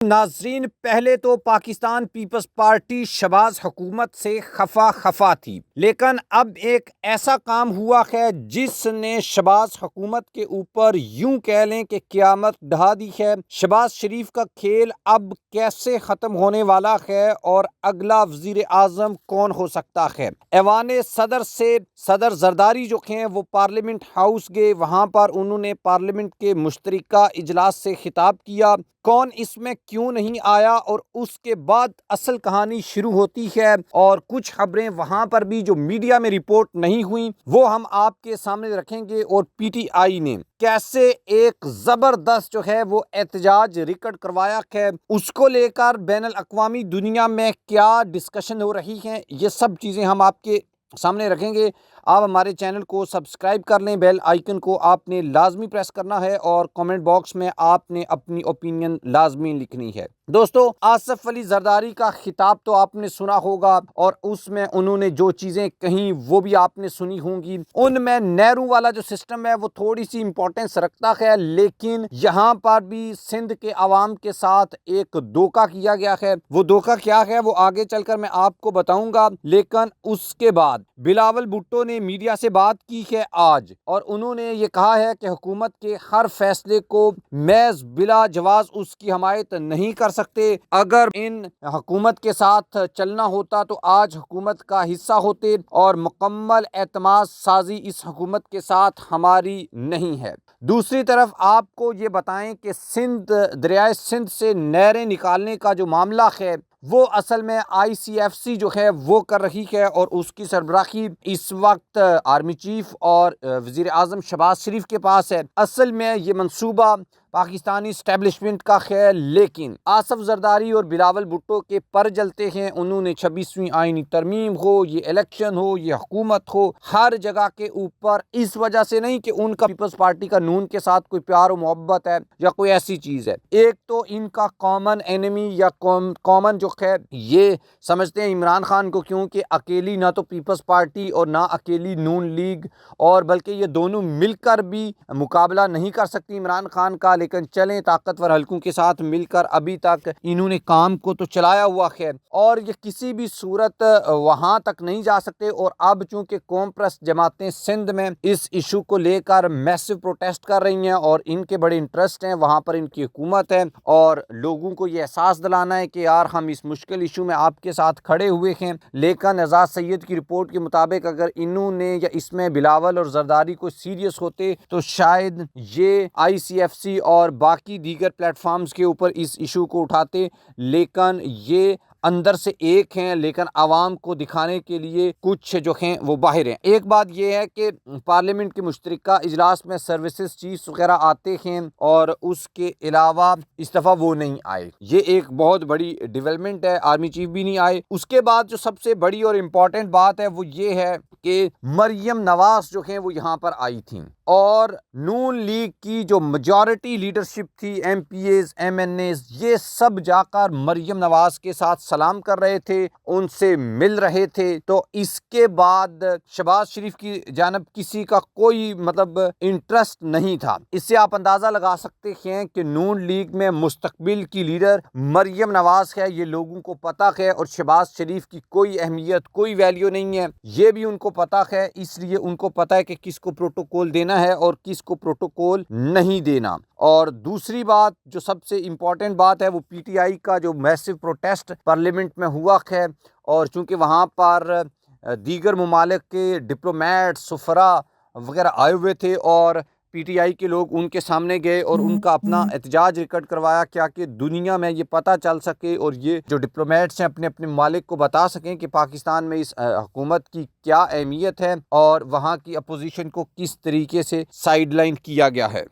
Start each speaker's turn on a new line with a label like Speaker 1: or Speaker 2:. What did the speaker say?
Speaker 1: ناظرین، پہلے تو پاکستان پیپلز پارٹی شہباز حکومت سے خفا تھی، لیکن اب ایک ایسا کام ہوا ہے جس نے شہباز حکومت کے اوپر یوں کہہ لیں کہ قیامت ڈھا دی ہے۔ شہباز شریف کا کھیل اب کیسے ختم ہونے والا ہے اور اگلا وزیر اعظم کون ہو سکتا ہے؟ ایوان صدر سے صدر زرداری جو ہیں وہ پارلیمنٹ ہاؤس گئے، وہاں پر انہوں نے پارلیمنٹ کے مشترکہ اجلاس سے خطاب کیا۔ کون اس میں کیوں نہیں آیا؟ اور اس کے بعد اصل کہانی شروع ہوتی ہے، اور کچھ خبریں وہاں پر بھی جو میڈیا میں رپورٹ نہیں ہوئیں وہ ہم آپ کے سامنے رکھیں گے، اور پی ٹی آئی نے کیسے ایک زبردست جو ہے وہ احتجاج ریکارڈ کروایا ہے، اس کو لے کر بین الاقوامی دنیا میں کیا ڈسکشن ہو رہی ہے، یہ سب چیزیں ہم آپ کے سامنے رکھیں گے۔ آپ ہمارے چینل کو سبسکرائب کر لیں، بیل آئیکن کو آپ نے لازمی پریس کرنا ہے، اور کمنٹ باکس میں آپ نے اپنی اوپینین لازمی لکھنی ہے۔ دوستو، آصف علی زرداری کا خطاب تو آپ نے سنا ہوگا، اور اس میں انہوں نے جو چیزیں کہیں وہ بھی آپ نے سنی ہوں گی۔ ان میں نیرو والا جو سسٹم ہے وہ تھوڑی سی امپورٹنس رکھتا ہے، لیکن یہاں پر بھی سندھ کے عوام کے ساتھ ایک دھوکہ کیا گیا ہے۔ وہ دھوکہ کیا ہے وہ آگے چل کر میں آپ کو بتاؤں گا، لیکن اس کے بعد بلاول بھٹو نے میڈیا سے بات کی ہے آج، اور انہوں نے یہ کہا ہے کہ حکومت کے ہر فیصلے کو محض بلا جواز اس کی حمایت نہیں کر سکتے۔ اگر ان حکومت کے ساتھ چلنا ہوتا تو آج حکومت کا حصہ ہوتے، اور مکمل اعتماد سازی اس حکومت کے ساتھ ہماری نہیں ہے۔ دوسری طرف آپ کو یہ بتائیں کہ دریائے سندھ سے نہریں نکالنے کا جو معاملہ ہے وہ اصل میں آئی سی ایف سی جو ہے وہ کر رہی ہے، اور اس کی سربراہی اس وقت آرمی چیف اور وزیر اعظم شہباز شریف کے پاس ہے۔ اصل میں یہ منصوبہ پاکستانی اسٹیبلشمنٹ کا ہے، لیکن آصف زرداری اور بلاول بھٹو کے پر جلتے ہیں۔ انہوں نے 26ویں آئینی ترمیم ہو، یہ الیکشن ہو، یہ حکومت ہو، ہر جگہ کے اوپر اس وجہ سے نہیں کہ ان کا پیپلز پارٹی کا نون کے ساتھ کوئی پیار و محبت ہے یا کوئی ایسی چیز ہے۔ ایک تو ان کا کامن اینیمی یا کامن جو ہے یہ سمجھتے ہیں عمران خان کو، کیونکہ اکیلی نہ تو پیپلز پارٹی اور نہ اکیلی نون لیگ، اور بلکہ یہ دونوں مل کر بھی مقابلہ نہیں کر سکتی عمران خان کا، لیکن چلیں طاقتور حلقوں کے ساتھ مل کر ابھی تک انہوں نے کام کو تو چلایا ہوا ہے، اور یہ کسی بھی صورت وہاں تک نہیں جا سکتے۔ اور اب چونکہ قوم پرست جماعتیں سندھ میں اس ایشو کو لے کر میسو پروٹیسٹ کر رہی ہیں، اور ان کے بڑے انٹرسٹ ہیں، وہاں پر ان کی حکومت ہے، اور لوگوں کو یہ احساس دلانا ہے کہ یار ہم اس مشکل ایشو میں آپ کے ساتھ کھڑے ہوئے ہیں۔ لیکن اعجاز سید کی رپورٹ کے مطابق اگر انہوں نے یا اس میں بلاول اور زرداری کو سیریس ہوتے تو شاید یہ آئی سی ایف سی اور باقی دیگر پلیٹ فارمز کے اوپر اس ایشو کو اٹھاتے، لیکن یہ اندر سے ایک ہیں، لیکن عوام کو دکھانے کے لیے کچھ جو ہیں وہ باہر ہیں۔ ایک بات یہ ہے کہ پارلیمنٹ کے مشترکہ اجلاس میں سروسز چیفز وغیرہ آتے ہیں، اور اس کے علاوہ اس دفعہ وہ نہیں آئے، یہ ایک بہت بڑی ڈیولپمنٹ ہے۔ آرمی چیف بھی نہیں آئے۔ اس کے بعد جو سب سے بڑی اور امپورٹنٹ بات ہے وہ یہ ہے کہ مریم نواز جو ہیں وہ یہاں پر آئی تھیں، اور نون لیگ کی جو میجورٹی لیڈرشپ تھی، M P As, M N As, یہ سب جا کر مریم نواز کے ساتھ سلام کر رہے تھے، ان سے مل رہے تھے۔ تو اس کے بعد شہباز شریف کی جانب کسی کا کوئی انٹرسٹ نہیں تھا۔ اس سے آپ اندازہ لگا سکتے ہیں کہ نون لیگ میں مستقبل کی لیڈر مریم نواز ہے، یہ لوگوں کو پتہ ہے، اور شہباز شریف کی کوئی اہمیت، کوئی ویلیو نہیں ہے، یہ بھی ان کو پتہ ہے۔ اس لیے ان کو پتہ ہے کہ کس کو پروٹوکول دینا ہے اور کس کو پروٹوکول نہیں دینا۔ اور دوسری بات جو سب سے امپورٹنٹ بات ہے وہ پی ٹی آئی کا جو میسو پروٹیسٹ پارلیمنٹ میں ہوا ہے، اور چونکہ وہاں پر دیگر ممالک کے ڈپلومیٹ، سفراء وغیرہ آئے ہوئے تھے، اور پی ٹی آئی کے لوگ ان کے سامنے گئے اور ان کا اپنا احتجاج ریکارڈ کروایا، کیا کہ دنیا میں یہ پتہ چل سکے، اور یہ جو ڈپلومیٹس ہیں اپنے اپنے ممالک کو بتا سکیں کہ پاکستان میں اس حکومت کی کیا اہمیت ہے، اور وہاں کی اپوزیشن کو کس طریقے سے سائیڈ لائن کیا گیا ہے۔